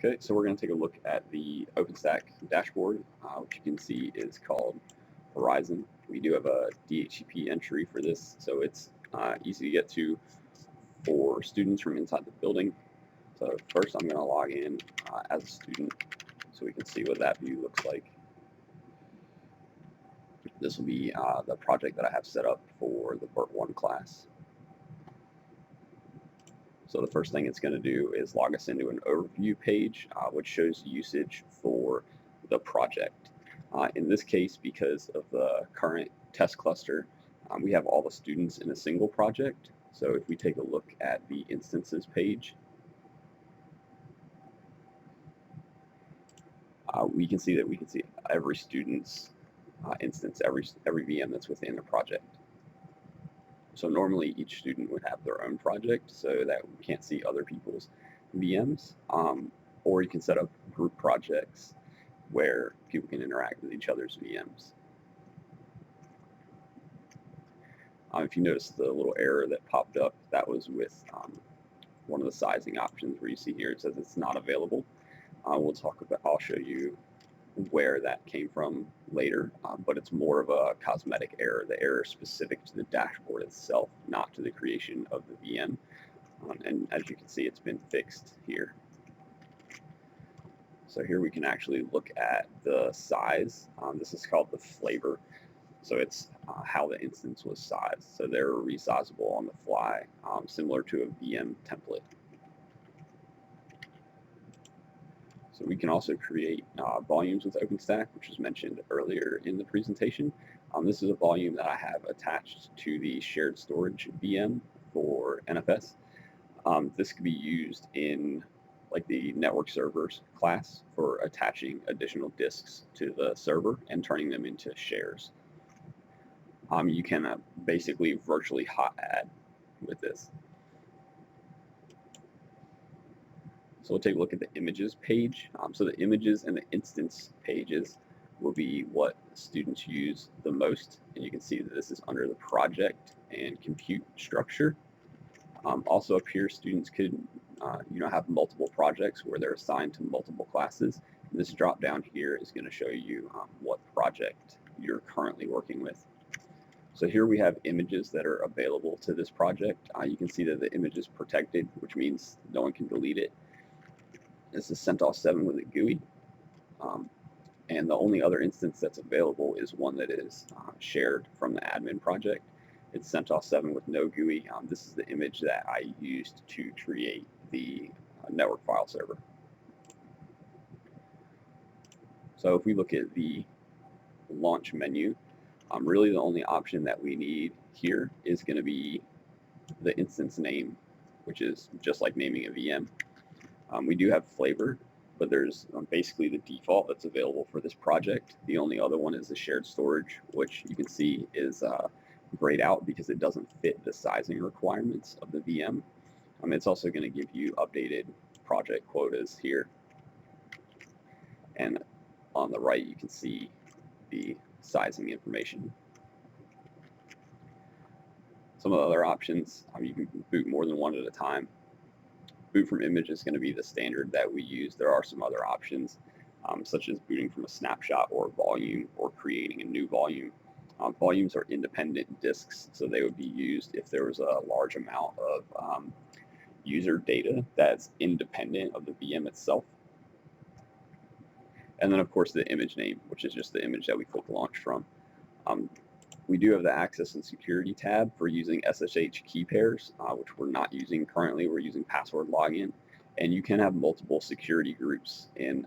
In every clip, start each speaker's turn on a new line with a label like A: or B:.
A: Okay, so we're going to take a look at the OpenStack dashboard, which you can see is called Horizon. We do have a DHCP entry for this, so it's easy to get to for students from inside the building. So first I'm going to log in as a student so we can see what that view looks like. This will be the project that I have set up for the Part 1 class. So the first thing it's going to do is log us into an overview page, which shows usage for the project. In this case, because of the current test cluster, we have all the students in a single project. So if we take a look at the instances page, we can see every student's instance, every VM that's within the project. So normally each student would have their own project so that we can't see other people's VMs, or you can set up group projects where people can interact with each other's VMs. If you notice the little error that popped up, that was with one of the sizing options where you see here it says it's not available. I'll show you where that came from later, but it's more of a cosmetic error. The error is specific to the dashboard itself, not to the creation of the VM. And as you can see, it's been fixed here. So here we can actually look at the size. This is called the flavor. So it's how the instance was sized. So they're resizable on the fly, similar to a VM template. So we can also create volumes with OpenStack, which was mentioned earlier in the presentation. This is a volume that I have attached to the shared storage VM for NFS. This could be used in like the network servers class for attaching additional disks to the server and turning them into shares. You can basically virtually hot add with this. So we'll take a look at the images page. So the images and the instance pages will be what students use the most. And you can see that this is under the project and compute structure. Also up here, students could have multiple projects where they're assigned to multiple classes. And this drop down here is going to show you what project you're currently working with. So here we have images that are available to this project. You can see that the image is protected, which means no one can delete it. This is CentOS 7 with a GUI. And the only other instance that's available is one that is shared from the admin project. It's CentOS 7 with no GUI. This is the image that I used to create the network file server. So if we look at the launch menu, really the only option that we need here is going to be the instance name, which is just like naming a VM. We do have flavor, but there's basically the default that's available for this project. The only other one is the shared storage, which you can see is grayed out because it doesn't fit the sizing requirements of the VM. It's also going to give you updated project quotas here. And on the right, you can see the sizing information. Some of the other options, you can boot more than one at a time. Boot from image is going to be the standard that we use. There are some other options, such as booting from a snapshot or a volume or creating a new volume. Volumes are independent disks, so they would be used if there was a large amount of user data that's independent of the VM itself. And then, of course, the image name, which is just the image that we click launch from. We do have the access and security tab for using SSH key pairs, which we're not using currently. We're using password login. And you can have multiple security groups in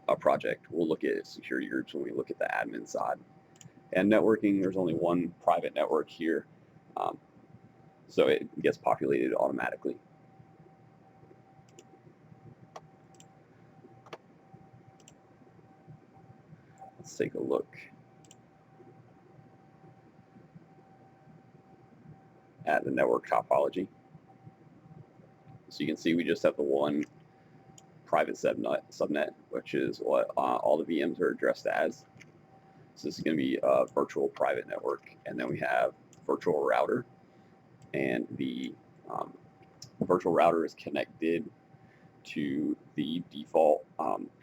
A: a project. We'll look at security groups when we look at the admin side. And networking, there's only one private network here, so it gets populated automatically. Let's take a look at the network topology. So you can see we just have the one private subnet, which is what all the VMs are addressed as. So this is going to be a virtual private network, and then we have virtual router, and the virtual router is connected to the default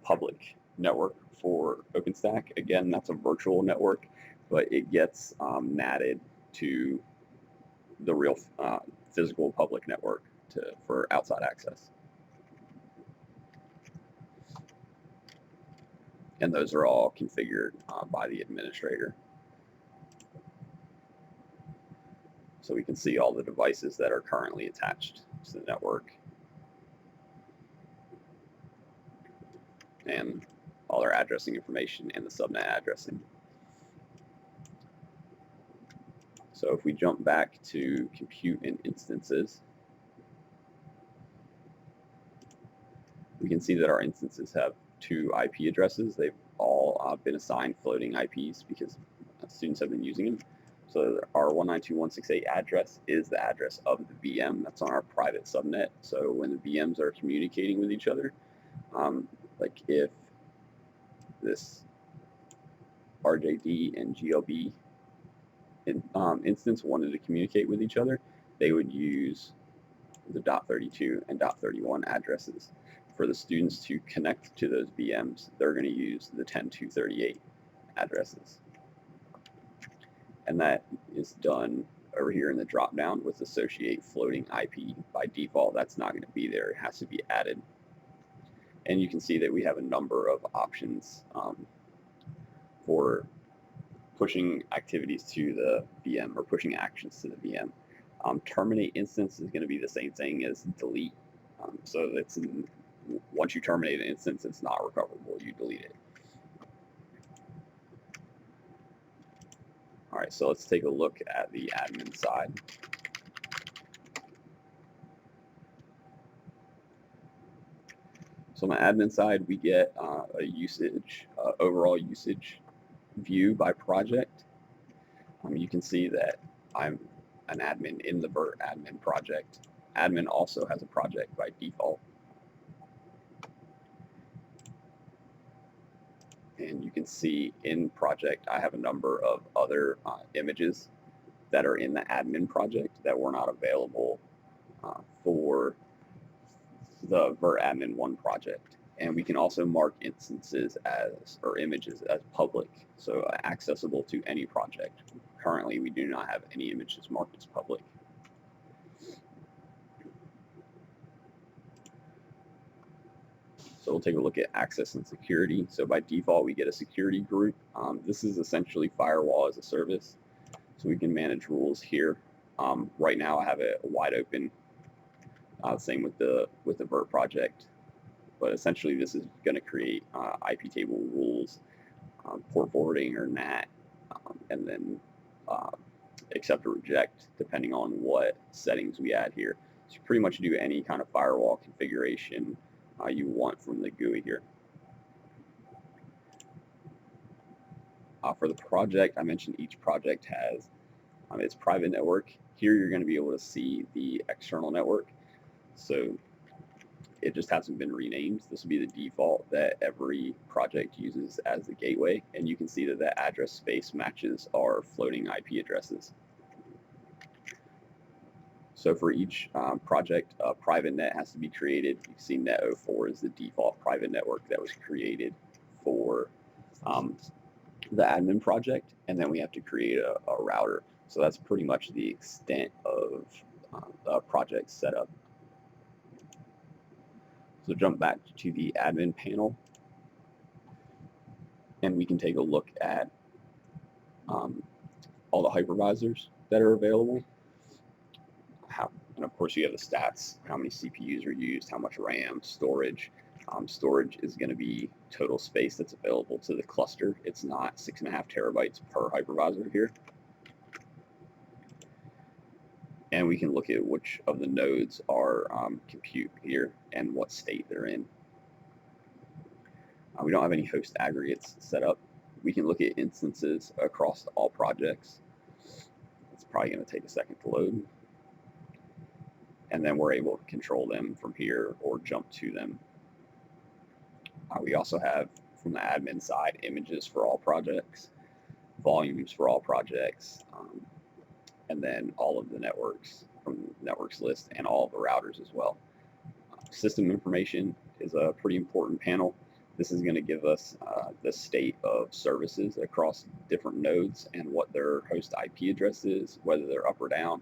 A: public network for OpenStack. Again, that's a virtual network, but it gets natted to the real physical public network for outside access. And those are all configured by the administrator. So we can see all the devices that are currently attached to the network and all their addressing information and the subnet addressing. So if we jump back to compute and instances, we can see that our instances have 2 IP addresses. They've all been assigned floating IPs because students have been using them. So our 192.168 address is the address of the VM that's on our private subnet. So when the VMs are communicating with each other, like if this RJD and GLB instance wanted to communicate with each other, they would use the .32 and .31 addresses. For the students to connect to those VMs, they're going to use the 10.238 addresses. And that is done over here in the drop-down with associate floating IP. By default, that's not going to be there. It has to be added. And you can see that we have a number of options for pushing activities to the VM or pushing actions to the VM. Terminate instance is going to be the same thing as delete. So it's once you terminate an instance, it's not recoverable. You delete it. All right, so let's take a look at the admin side. So on the admin side, we get a usage, overall usage view by project. You can see that I'm an admin in the Vert admin project. Admin also has a project by default. And you can see in project, I have a number of other images that are in the admin project that were not available for the Vert admin 1 project. And we can also mark instances or images as public, so accessible to any project. Currently, we do not have any images marked as public. So we'll take a look at access and security. So by default, we get a security group. This is essentially firewall as a service. So we can manage rules here. Right now, I have it wide open. Same with the Vert project. But essentially, this is going to create IP table rules, port forwarding or NAT, and then accept or reject depending on what settings we add here. So you pretty much do any kind of firewall configuration you want from the GUI here. For the project, I mentioned each project has its private network. Here you're going to be able to see the external network. So it just hasn't been renamed. This will be the default that every project uses as the gateway, and you can see that that address space matches our floating IP addresses. So for each project, a private net has to be created. You can see net04 is the default private network that was created for the admin project, and then we have to create a router. So that's pretty much the extent of the project setup. So jump back to the admin panel, and we can take a look at all the hypervisors that are available. And of course, you have the stats, how many CPUs are used, how much RAM, storage. Storage is going to be total space that's available to the cluster. It's not 6.5 terabytes per hypervisor here. And we can look at which of the nodes are compute here and what state they're in. We don't have any host aggregates set up. We can look at instances across all projects. It's probably going to take a second to load. And then we're able to control them from here or jump to them. We also have, from the admin side, images for all projects, volumes for all projects, and then all of the networks from the networks list and all of the routers as well. System information is a pretty important panel. This is going to give us the state of services across different nodes and what their host IP address is, whether they're up or down.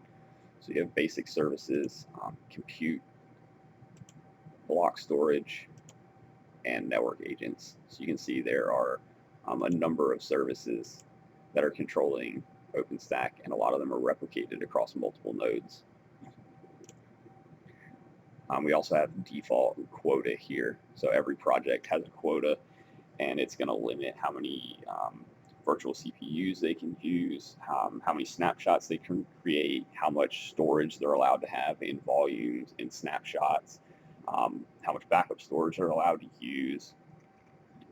A: So you have basic services, compute, block storage, and network agents. So you can see there are a number of services that are controlling OpenStack, and a lot of them are replicated across multiple nodes. We also have default quota here. So every project has a quota, and it's going to limit how many virtual CPUs they can use, how many snapshots they can create, how much storage they're allowed to have in volumes, in snapshots, how much backup storage they're allowed to use,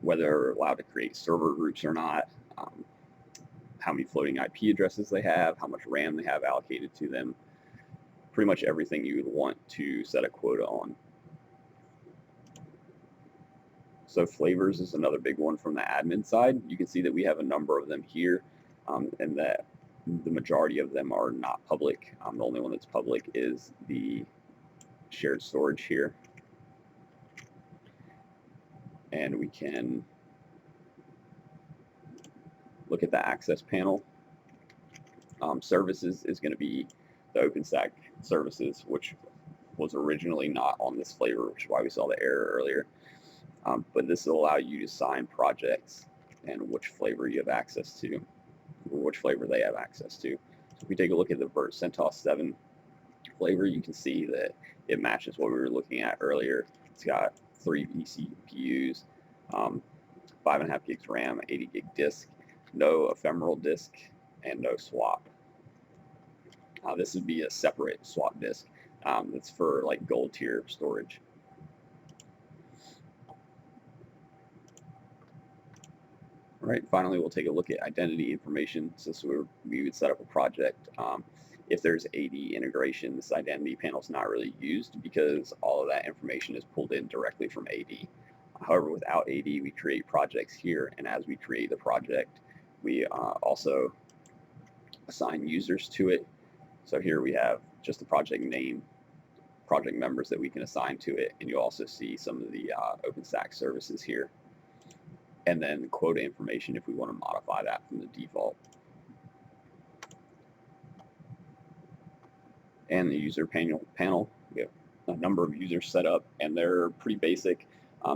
A: whether they're allowed to create server groups or not, how many floating IP addresses they have, how much RAM they have allocated to them. Pretty much everything you would want to set a quota on. So flavors is another big one from the admin side. You can see that we have a number of them here, and that the majority of them are not public. The only one that's public is the shared storage here. And we can look at the access panel. Services is going to be the OpenStack services, which was originally not on this flavor, which is why we saw the error earlier. But this will allow you to assign projects and which flavor you have access to, or which flavor they have access to. So if we take a look at the CentOS 7 flavor, you can see that it matches what we were looking at earlier. It's got 3 vCPUs, 5.5 gigs RAM, 80 gig disk, no ephemeral disk, and no swap. This would be a separate swap disk. That's for like gold tier storage. All right, finally, we'll take a look at identity information. So we would set up a project. If there's AD integration, this identity panel is not really used because all of that information is pulled in directly from AD. However, without AD, we create projects here, and as we create the project, we also assign users to it. So here we have just the project name, project members that we can assign to it, and you'll also see some of the OpenStack services here. And then quota information if we want to modify that from the default. And the user panel, we have a number of users set up, and they're pretty basic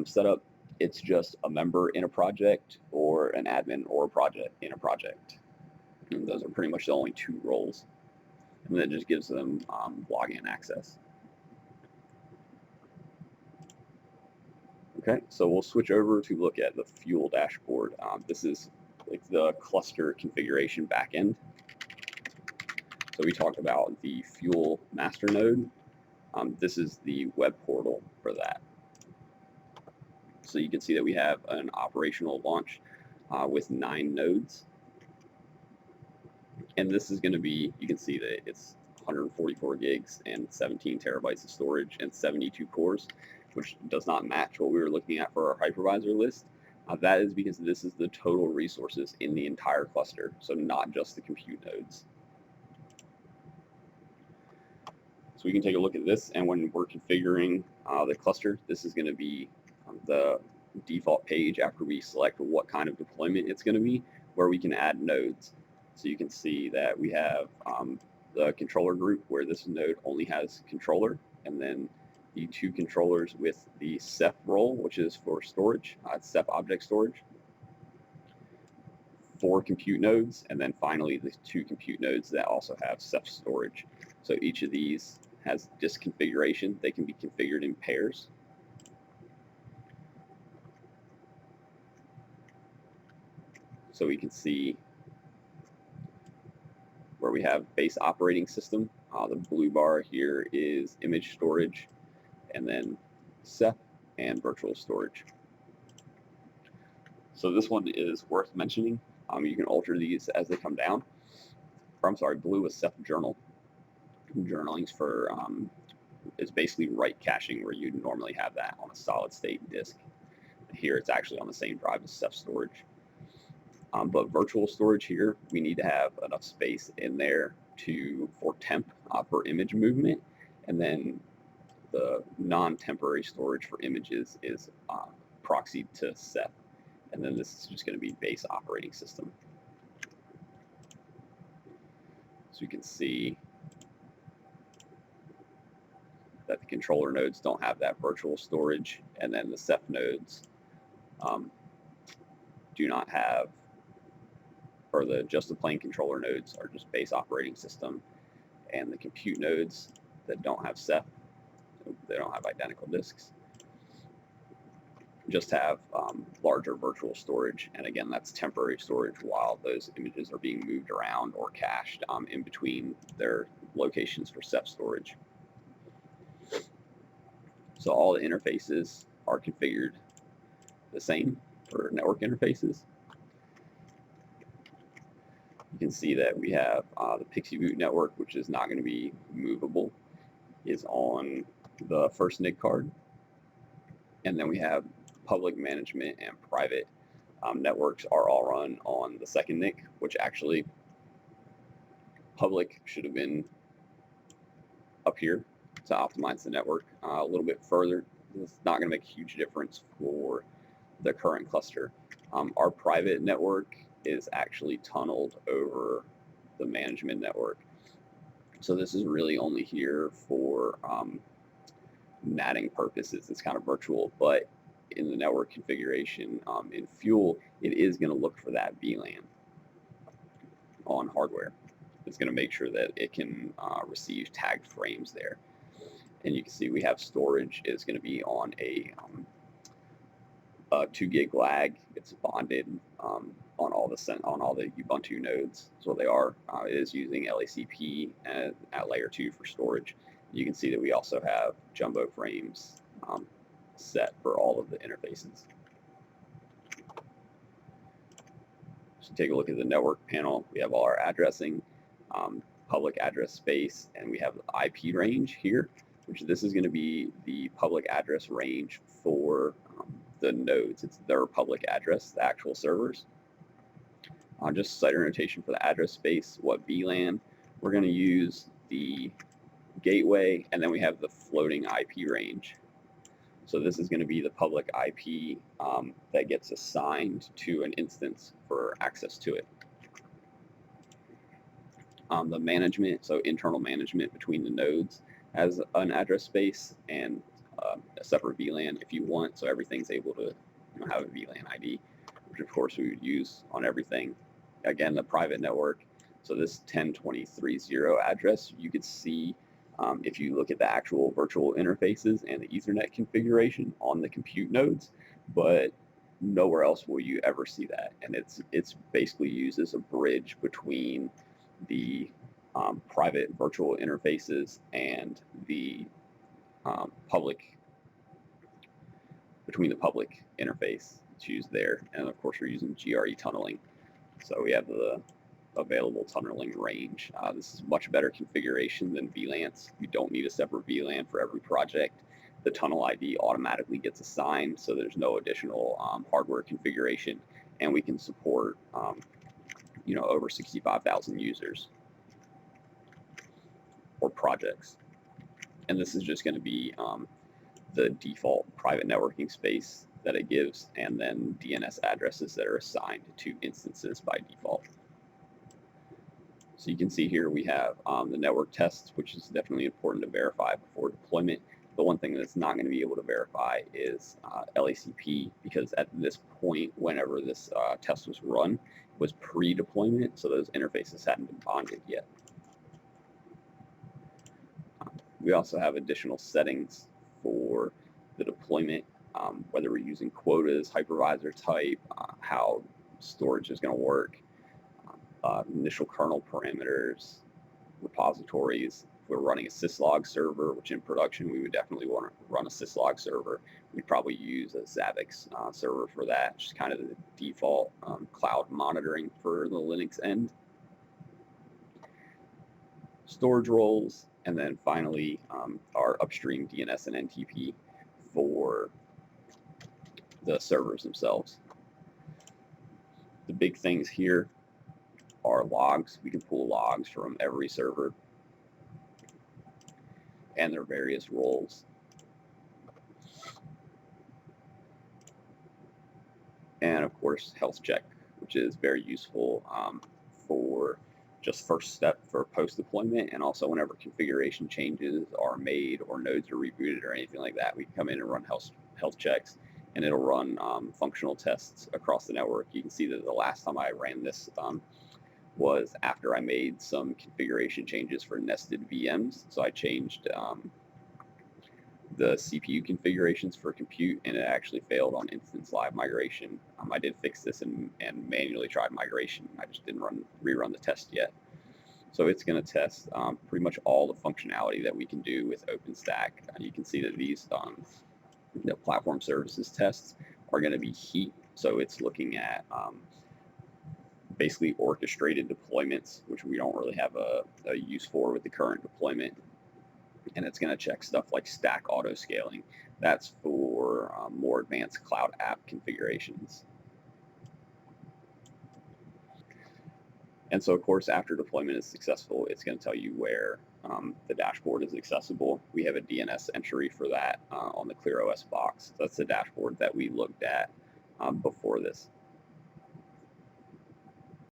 A: setup. It's just a member in a project, or an admin or a project in a project. And those are pretty much the only 2 roles. And that just gives them login access. Okay, so we'll switch over to look at the Fuel dashboard. This is like the cluster configuration backend. So we talked about the Fuel master node. This is the web portal for that. So you can see that we have an operational launch with 9 nodes. And this is going to be, you can see that it's 144 gigs and 17 terabytes of storage and 72 cores, which does not match what we were looking at for our hypervisor list. That is because this is the total resources in the entire cluster, so not just the compute nodes. So we can take a look at this, and when we're configuring the cluster, this is going to be the default page after we select what kind of deployment it's going to be, where we can add nodes. So you can see that we have the controller group where this node only has controller, and then the 2 controllers with the Ceph role, which is for storage, Ceph object storage, 4 compute nodes, and then finally the 2 compute nodes that also have Ceph storage. So each of these has disk configuration. They can be configured in pairs. So we can see where we have base operating system. The blue bar here is image storage, and then Ceph and virtual storage. So this one is worth mentioning. You can alter these as they come down. Or I'm sorry, blue is Ceph journal. Journaling's for is basically write caching, where you'd normally have that on a solid state disk. Here it's actually on the same drive as Ceph storage. But virtual storage here, we need to have enough space in there for temp for image movement, and then the non-temporary storage for images is proxied to Ceph, and then this is just going to be base operating system. So you can see that the controller nodes don't have that virtual storage, and then the Ceph nodes do not have, or just the plain controller nodes are just base operating system, and the compute nodes that don't have Ceph, they don't have identical disks, just have larger virtual storage, and again, that's temporary storage while those images are being moved around or cached in between their locations for Ceph storage. So all the interfaces are configured the same for network interfaces. You can see that we have the PXE-boot network, which is not going to be movable, is on the first NIC card. And then we have public management and private networks are all run on the second NIC, which actually public should have been up here to optimize the network a little bit further. It's not going to make a huge difference for the current cluster. Our private network is actually tunneled over the management network. So this is really only here for NATing purposes. It's kind of virtual, but in the network configuration in Fuel, it is going to look for that VLAN on hardware. It's going to make sure that it can receive tagged frames there. And you can see we have storage is going to be on a 2 gig lag. It's bonded on all the Ubuntu nodes. So they are. It is using LACP at layer 2 for storage. You can see that we also have jumbo frames set for all of the interfaces. So take a look at the network panel. We have all our addressing, public address space, and we have the IP range here, which this is going to be the public address range for the nodes. It's their public address, the actual servers. Just site notation for the address space, what VLAN. We're going to use the gateway, and then we have the floating IP range. So this is going to be the public IP that gets assigned to an instance for access to it. The management, so internal management between the nodes, has an address space and a separate VLAN if you want, so everything's able to have a VLAN ID, which of course we would use on everything. Again, the private network, so this 10.23.0 address, you could see if you look at the actual virtual interfaces and the Ethernet configuration on the compute nodes, but nowhere else will you ever see that. And it's basically used as a bridge between the private virtual interfaces and the public interface. It's used there, and of course we're using GRE tunneling. So we have the available tunneling range. This is much better configuration than VLANs. You don't need a separate VLAN for every project. The tunnel ID automatically gets assigned, so there's no additional hardware configuration, and we can support over 65,000 users or projects. And this is just going to be the default private networking space that it gives, and then DNS addresses that are assigned to instances by default. So you can see here we have the network tests, which is definitely important to verify before deployment. The one thing that's not going to be able to verify is LACP, because at this point, whenever this test was run, it was pre-deployment, so those interfaces hadn't been bonded yet. We also have additional settings for the deployment, whether we're using quotas, hypervisor type, how storage is going to work, initial kernel parameters, repositories. If we're running a syslog server, which in production we would definitely want to run a syslog server, we'd probably use a Zabbix server for that, which is kind of the default cloud monitoring for the Linux end. Storage roles, and then finally our upstream DNS and NTP for the servers themselves. The big things here are logs. We can pull logs from every server and their various roles. and of course health check, which is very useful for just first step for post deployment, and also whenever configuration changes are made or nodes are rebooted or anything like that, we can come in and run health checks, and it'll run functional tests across the network. You can see that the last time I ran this was after I made some configuration changes for nested VMs. So I changed the CPU configurations for compute, and it actually failed on instance live migration. I did fix this and manually tried migration. I just didn't rerun the test yet. So it's going to test pretty much all the functionality that we can do with OpenStack. You can see that these platform services tests are going to be heap. So it's looking at basically orchestrated deployments, which we don't really have a use for with the current deployment. And it's going to check stuff like stack auto scaling. That's for more advanced cloud app configurations. And so, of course, after deployment is successful, it's going to tell you where the dashboard is accessible. We have a DNS entry for that on the ClearOS box. So that's the dashboard that we looked at before this.